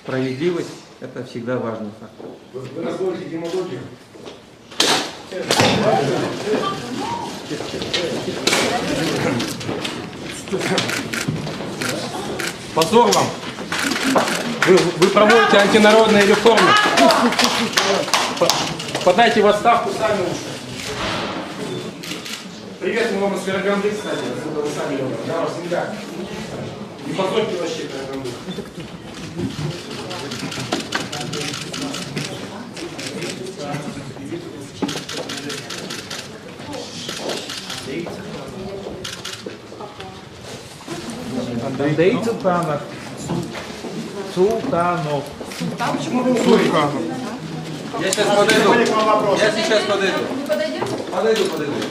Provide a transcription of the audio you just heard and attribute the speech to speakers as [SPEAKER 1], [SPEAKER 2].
[SPEAKER 1] справедливость – это всегда важный фактор.
[SPEAKER 2] Вы разводите демагогию?
[SPEAKER 1] Позор вам! Вы проводите антинародные реформы. Подайте в отставку сами уж. Привет, мы вам из Караганды, кстати. Откуда вы сами родом. Я ваш земляк. Не позорьте вообще Караганду. Это кто?
[SPEAKER 3] Андрей Султанов. Султанов.
[SPEAKER 2] Почему вы уходите?
[SPEAKER 1] Я сейчас подойду.
[SPEAKER 2] К вам вопрос.
[SPEAKER 1] Я сейчас подойду. Подойду.
[SPEAKER 2] Подойдите.